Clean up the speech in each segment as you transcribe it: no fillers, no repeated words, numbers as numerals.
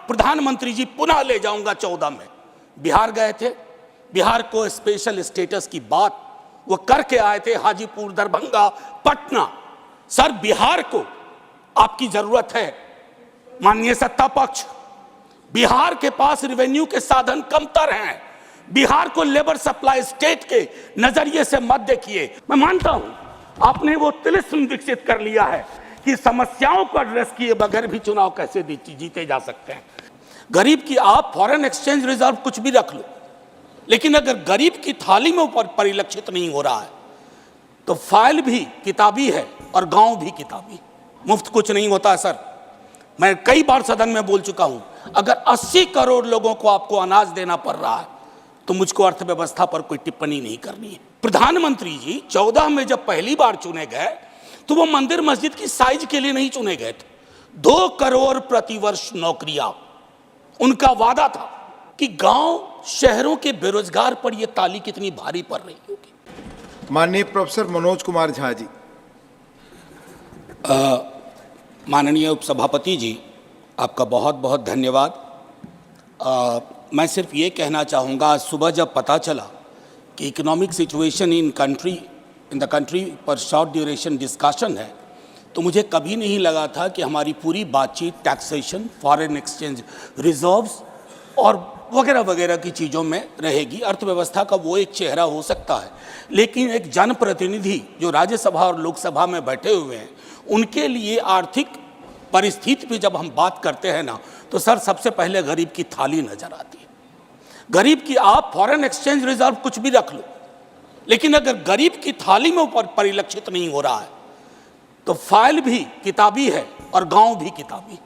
प्रधानमंत्री जी पुनः ले जाऊंगा 14 में। बिहार गए थे, बिहार को स्पेशल स्टेटस की बात वो करके आए थे, हाजीपुर, दरभंगा, पटना। सर बिहार को आपकी जरूरत है माननीय सत्ता पक्ष। बिहार के पास रेवेन्यू के साधन कमतर हैं। बिहार को लेबर सप्लाई स्टेट के नजरिए से मत देखिए। मैं मानता हूं आपने वो तिलिस्म विकसित कर लिया है कि समस्याओं को एड्रेस किए बगैर भी चुनाव कैसे जीते जा सकते हैं। गरीब की आप फॉरेन एक्सचेंज रिजर्व कुछ भी रख लो, लेकिन अगर गरीब की थाली में ऊपर परिलक्षित नहीं हो रहा है तो फाइल भी किताबी है और गांव भी किताबी। मुफ्त कुछ नहीं होता है सर। मैं कई बार सदन में बोल चुका हूं, अगर 80 करोड़ लोगों को आपको अनाज देना पड़ रहा है तो मुझको अर्थव्यवस्था पर कोई टिप्पणी नहीं करनी है। प्रधानमंत्री जी 14 में जब पहली बार चुने गए तो वो मंदिर मस्जिद की साइज के लिए नहीं चुने गए थे। 2 करोड़ प्रतिवर्ष नौकरियां उनका वादा था कि गांव शहरों के बेरोजगार पर यह ताली कितनी भारी पड़ रही होगी। माननीय प्रोफेसर मनोज कुमार झा जी। माननीय उपसभापति जी, आपका बहुत बहुत धन्यवाद। मैं सिर्फ ये कहना चाहूँगा, आज सुबह जब पता चला कि economic situation in the country पर शॉर्ट ड्यूरेशन डिस्कशन है, तो मुझे कभी नहीं लगा था कि हमारी पूरी बातचीत टैक्सेशन, फॉरेन एक्सचेंज रिजर्व्स और वगैरह वगैरह की चीज़ों में रहेगी। अर्थव्यवस्था का वो एक चेहरा हो सकता है, लेकिन एक जनप्रतिनिधि जो राज्यसभा और लोकसभा में बैठे हुए हैं, उनके लिए आर्थिक परिस्थिति पे जब हम बात करते हैं ना, तो सर सबसे पहले गरीब की थाली नजर आती है। गरीब की आप फॉरेन एक्सचेंज रिजर्व कुछ भी रख लो, लेकिन अगर गरीब की थाली में ऊपर परिलक्षित नहीं हो रहा है तो फाइल भी किताबी है और गांव भी किताबी।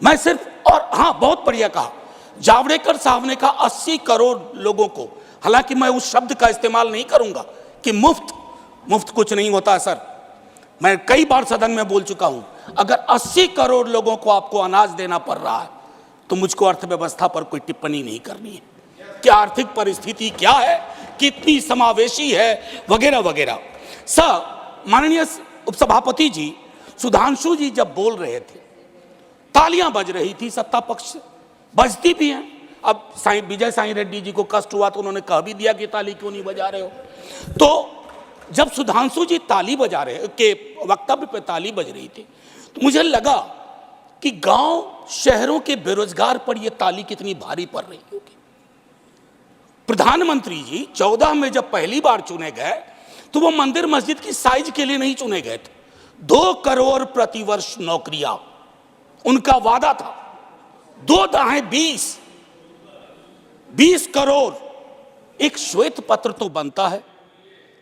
मैं सिर्फ, और हाँ बहुत बढ़िया कहा जावड़ेकर साहब ने कहा 80 करोड़ लोगों को, हालांकि मैं उस शब्द का इस्तेमाल नहीं करूंगा कि मुफ्त कुछ नहीं होता है सर। मैं कई बार सदन में बोल चुका हूं, अगर 80 करोड़ लोगों को आपको अनाज देना पड़ रहा है तो मुझको अर्थव्यवस्था पर कोई टिप्पणी नहीं करनी है कि आर्थिक परिस्थिति क्या है, कितनी समावेशी है, वगैरह वगैरह। सर माननीय उपसभापति जी, सुधांशु जी जब बोल रहे थे तालियां बज रही थी सत्ता पक्ष से, बजती भी हैं। अब विजय साई रेड्डी जी को कष्ट हुआ तो उन्होंने कह भी दिया कि ताली क्यों नहीं बजा रहे हो। तो जब सुधांशु जी ताली बजा रहे के वक्तव्य पे ताली बज रही थी तो मुझे लगा कि गांव शहरों के बेरोजगार पर यह ताली कितनी भारी पड़ रही होगी। प्रधानमंत्री जी 14 में जब पहली बार चुने गए तो वो मंदिर मस्जिद की साइज के लिए नहीं चुने गए थे। 2 करोड़ प्रतिवर्ष नौकरियां उनका वादा था। 2 दाहें 20 करोड़। एक श्वेत पत्र तो बनता है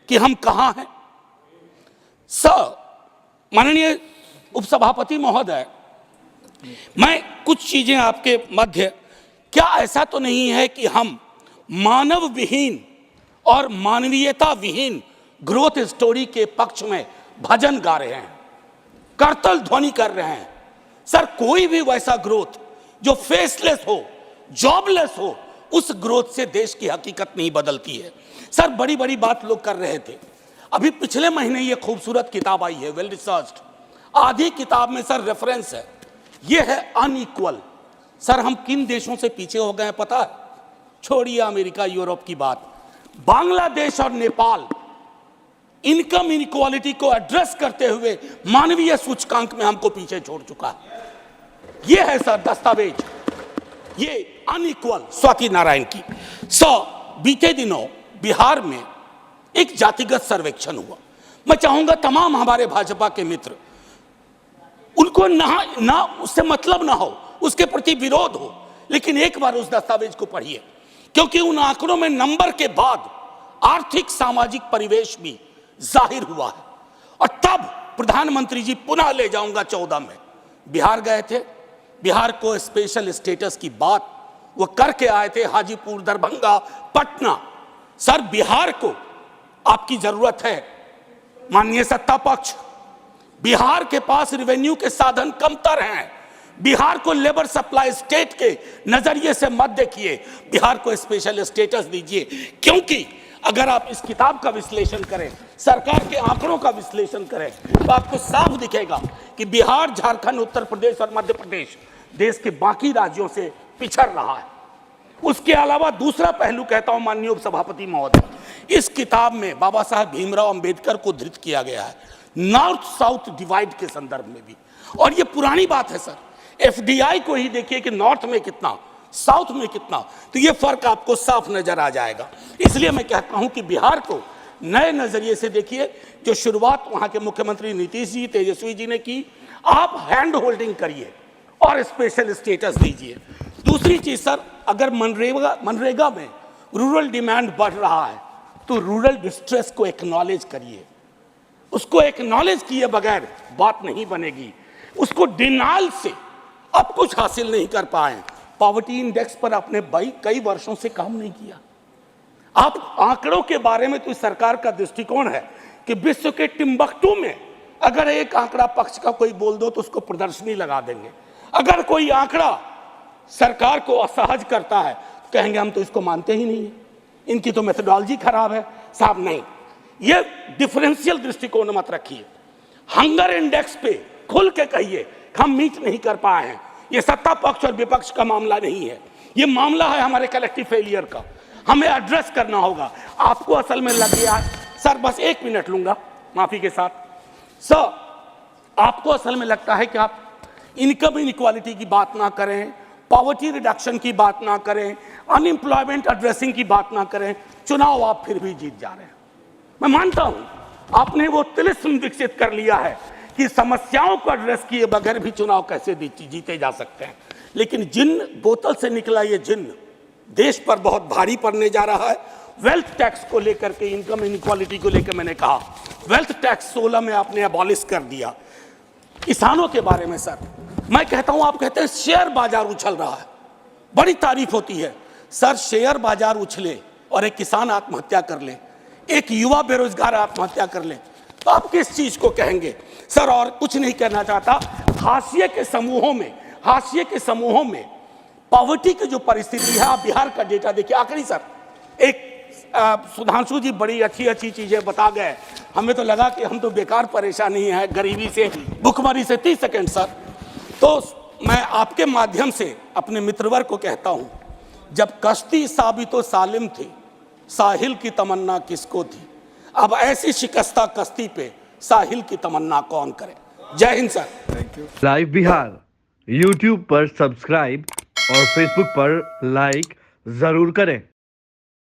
कि हम कहां हैं। सर माननीय उपसभापति महोदय, मैं कुछ चीजें आपके मध्य, क्या ऐसा तो नहीं है कि हम मानव विहीन और मानवीयता विहीन ग्रोथ स्टोरी के पक्ष में भजन गा रहे हैं, करतल ध्वनि कर रहे हैं। सर कोई भी वैसा ग्रोथ जो फेसलेस हो, जॉबलेस हो, उस ग्रोथ से देश की हकीकत नहीं बदलती है। सर बड़ी बड़ी बात लोग कर रहे थे। अभी पिछले महीने ये खूबसूरत किताब आई है, वेल रिसर्च्ड। आधी किताब में सर रेफरेंस है, ये है अनइक्वल। सर हम किन देशों से पीछे हो गए हैं पता है? छोड़िए अमेरिका यूरोप की बात, बांग्लादेश और नेपाल इनकम इनइक्वालिटी को एड्रेस करते हुए मानवीय सूचकांक में हमको पीछे छोड़ चुका है। ये है सर दस्तावेज, ये अनइक्वल स्वाति नारायण की। बीते दिनों बिहार में एक जातिगत सर्वेक्षण हुआ। मैं चाहूंगा तमाम हमारे भाजपा के मित्र, उनको ना उससे मतलब ना हो, उसके प्रति विरोध हो, लेकिन एक बार उस दस्तावेज को पढ़िए, क्योंकि उन आंकड़ों में नंबर के बाद आर्थिक सामाजिक परिवेश भी जाहिर हुआ है। और तब प्रधानमंत्री जी पुनः ले जाऊंगा 14 में। बिहार गए थे, बिहार को स्पेशल स्टेटस की बात वो करके आए थे, हाजीपुर, दरभंगा, पटना। सर बिहार को आपकी जरूरत है माननीय सत्ता पक्ष। बिहार के पास रेवेन्यू के साधन कमतर हैं। बिहार को लेबर सप्लाई स्टेट के नजरिए से मत देखिए, बिहार को स्पेशल स्टेटस दीजिए। क्योंकि अगर आप इस किताब का विश्लेषण करें, सरकार के आंकड़ों का विश्लेषण करें, तो आपको साफ दिखेगा कि बिहार, झारखंड, उत्तर प्रदेश और मध्य प्रदेश देश के बाकी राज्यों से पिछड़ रहा है। उसके अलावा दूसरा पहलू कहता हूं माननीय उपसभापति महोदय, इस किताब में बाबा साहब भीमराव अंबेडकर को धृत किया गया है नॉर्थ साउथ डिवाइड के संदर्भ में भी, और ये पुरानी बात है सर। एफडीआई को ही देखिए कि नॉर्थ में कितना, साउथ में कितना, तो ये फर्क आपको साफ नजर आ जाएगा। इसलिए मैं कहता हूं कि बिहार को नए नजरिए से देखिए। जो शुरुआत वहां के मुख्यमंत्री नीतीश जी, तेजस्वी जी ने की, आप हैंड होल्डिंग करिए और स्पेशल स्टेटस दीजिए। दूसरी चीज सर, अगर मनरेगा में रूरल डिमांड बढ़ रहा है तो रूरल डिस्ट्रेस को एक्नॉलेज करिए। उसको एक्नॉलेज किए बगैर बात नहीं बनेगी। उसको डिनाइल से अब कुछ हासिल नहीं कर पाए। पॉवर्टी इंडेक्स पर आपने कई वर्षों से काम नहीं किया। आप आंकड़ों के बारे में तो इस सरकार का दृष्टिकोण है कि विश्व के टिम्बकटू में अगर एक आंकड़ा पक्ष का कोई बोल दो तो उसको प्रदर्शनी लगा देंगे। अगर कोई आंकड़ा सरकार को असहज करता है तो कहेंगे हम तो इसको मानते ही नहीं है, इनकी तो मेथोडोलॉजी खराब है। साहब नहीं, ये डिफरेंशियल दृष्टिकोण मत रखिए। हंगर इंडेक्स पे खुल के कहिए हम मीट नहीं कर पाए हैं। ये सत्ता पक्ष और विपक्ष का मामला नहीं है, ये मामला है हमारे कलेक्टिव फेलियर का। हमें एड्रेस करना होगा। आपको असल में लग गया सर, बस 1 मिनट लूंगा माफी के साथ सर, आपको असल में लगता है कि आप इनकम इनइक्वालिटी की बात ना करें, पॉवर्टी रिडक्शन की बात ना करें, अनएम्प्लॉयमेंट एड्रेसिंग की बात ना करें, चुनाव आप फिर भी जीत जा रहे हैं। मैं मानता हूं आपने वो तिलिस्म विकसित कर लिया है कि समस्याओं को एड्रेस किए बगैर भी चुनाव कैसे जीते जा सकते हैं। लेकिन जिन बोतल से निकला ये जिन देश पर बहुत भारी पड़ने जा रहा है। वेल्थ टैक्स को लेकर के, इनकम इनइक्वालिटी को लेकर मैंने कहा वेल्थ टैक्स 16 में आपने अबॉलिश कर दिया। किसानों के बारे में सर मैं कहता हूं, आप कहते हैं शेयर बाजार उछल रहा है, बड़ी तारीफ होती है सर। शेयर बाजार उछले और एक किसान आत्महत्या कर ले, एक युवा बेरोजगार आत्महत्या कर ले, तो आप किस चीज को कहेंगे सर? और कुछ नहीं कहना चाहता। हाशिए के समूहों में पॉवर्टी की जो परिस्थिति है, आप बिहार का डेटा देखिए। आखिरी सर, एक सुधांशु जी बड़ी अच्छी चीजें बता गए, हमें तो लगा कि हम तो बेकार परेशानी है गरीबी से, भुखमरी से। 30 सेकंड सर। तो मैं आपके माध्यम से अपने मित्रवर्ग को कहता हूं, जब कश्ती साबितो सालिम थी, साहिल की तमन्ना किसको थी? अब ऐसी शिकस्ता कश्ती पे साहिल की तमन्ना कौन करे? जय Hind sir. Thank you. Live Bihar YouTube पर सब्सक्राइब और Facebook पर लाइक जरूर करें।